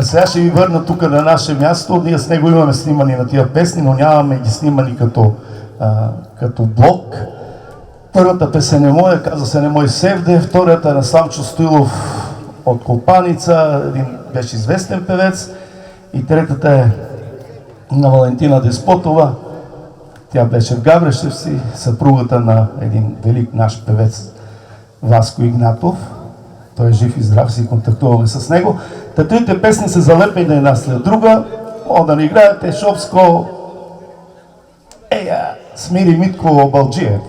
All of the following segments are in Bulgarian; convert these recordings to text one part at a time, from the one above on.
Сега ще ви върна тук на наше място. Ние с него имаме снимани на тия песни, но нямаме ги снимани като блок. Първата песен е моя, казва се "Не мой Севде", втората е на Самчо Стоилов от Колпаница, един беше известен певец, и третата е на Валентина Деспотова. Тя беше в Габрещевци, съпругата на един велик наш певец Васко Игнатов. Той е жив и здрав, си контактуваме с него. Трите песни са залепени една след друга. Мога да ни играете Шопско, Смири Митко Балджиев.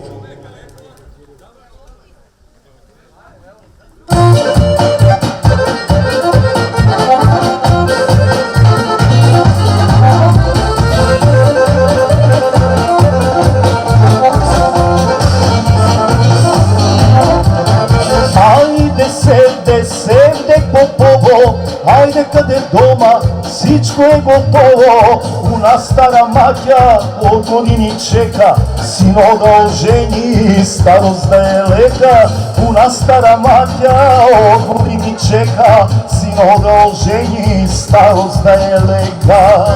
Севде Попово, айде къде дома, всичко е готово. У нас стара Матя от години чека, сино да ожени, старост да е лека. У нас стара Матя от години чека, сино да ожени, старост да е лека.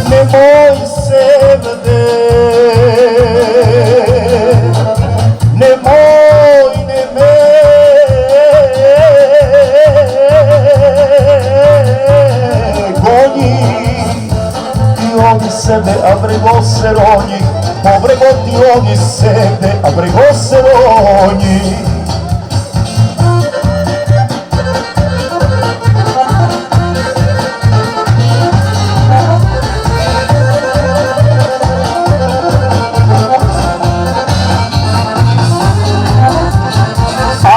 Не мой Севде, не мой, не ме Sebe abrego seroni, pobrego tioni sebe abrego seroni.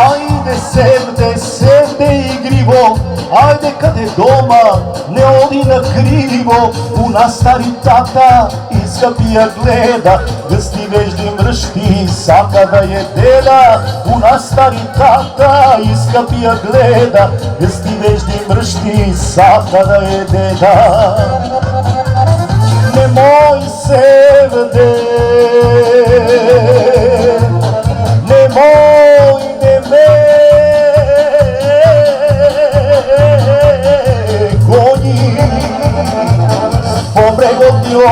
Ajde sebe igrivo, ajde къде дома, не оди на криво. У нас стари тата иска пия гледа, гъсти вежди мръщи, сака да е деда. У нас стари тата иска пия гледа, гъсти вежди мръщи, сака да е деда. Не мой Севде, не мой, не ме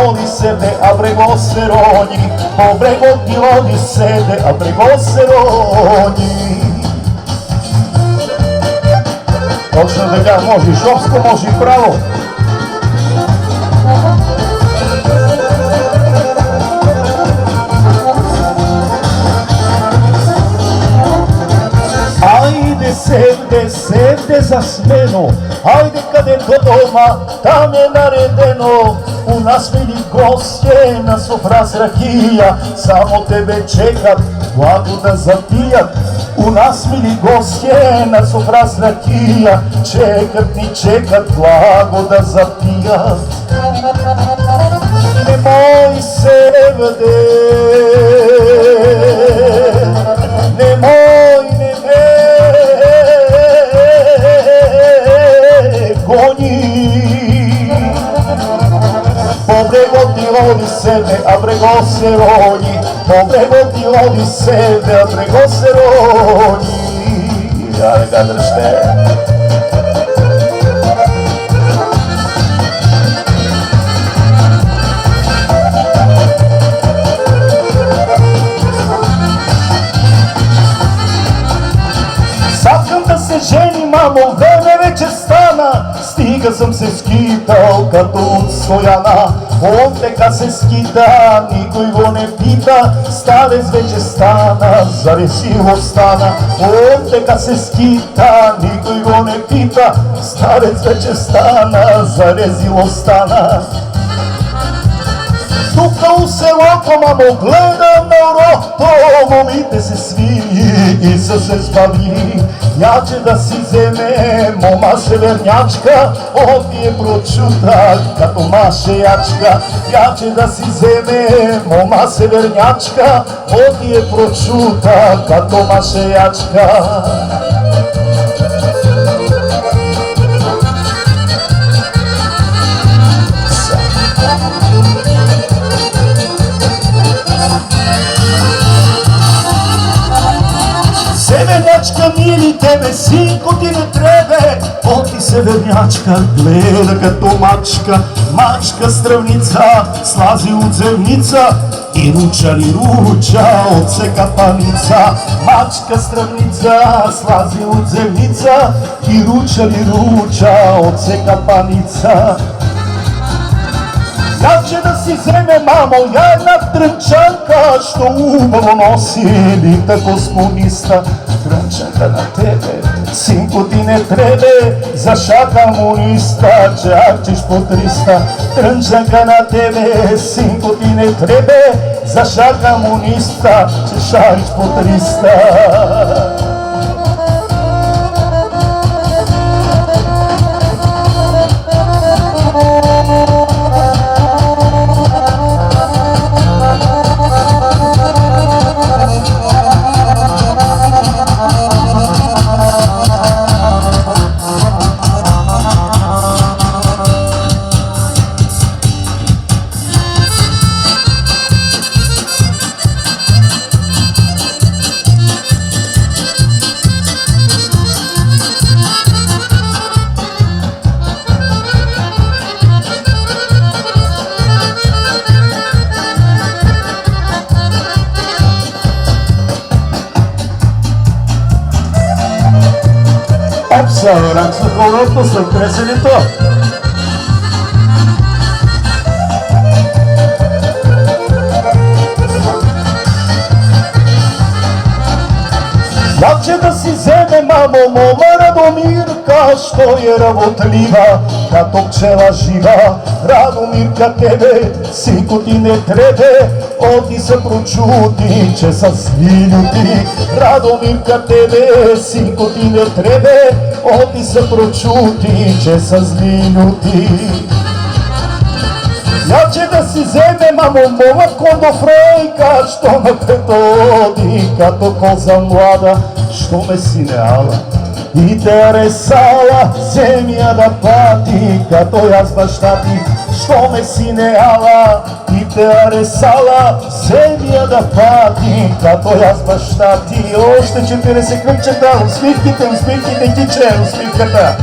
Oni sebe abrego seroni, pobrego ti oni sebe abrego seroni. Точно така, може и Шопско, може и право. Ajde Севде, Севде за смено, ajde къде дома, там е наредено. У нас мили гости на софра с ракия, само тебе чекат, благо да запият. У нас мили гости на софра с ракия, чекат ни чекат, благо да запият. Не мой Севде, не мой, не ме гони. Pobrego ti vodi sebe, abrego seroni, pobrego ti vodi sebe, abrego seroni. Ajde ga držte. Сакам да се жени, мамо, време вече стана. Стига съм се скитал като от Стояна. Он така се скита, никой го не пита. Старец вече стана, заресиво стана. Он така се скита, никой го не пита. Старец вече стана, зарезило стана. Тука у селото, мамо, гледам на урото, момите се свили и са се збавили. Яче да си вземе мома севернячка, оти е прочута като машеячка. Яче да си вземе мома севернячка, оти е прочута като машеячка. Севенячка, мили тебе, синко ти не требе, оти се северњачка гледа като мачка, мачка стрвница слази од земница и руча ли руча од се капаница. Мачка стрвница слази од земница и руча ли руча од се капаница. Јавче да си земе, мамо, ја една трнчанка, што убаво носи лита космониста. Трнчанка на тебе, синко ти не требе, за шака муниста, чакчеш по 300. Трнчанка на тебе, синко ти не требе, за шака муниста, чешариш по 300. Рак со колото, со креселито. Јавче да си земе, мамо, мома Радомирка, што е работлива, като пчела жива. Радомирка тебе, синко ти не требе, оти се прочути, че са свилјути. Радомирка тебе, синко ти не требе, оти се прочути, че са злилјути. Јавче да си земе, мамо, мома кондофрејка, што на пето оди, като коза млада, што ме синеала и те аресала, земја да пати, като јас башта ти. Што ме синеала и те аресала, земја да пати, като јас башта ти. Още 40 клипчета, усмивките, киче, усмивката.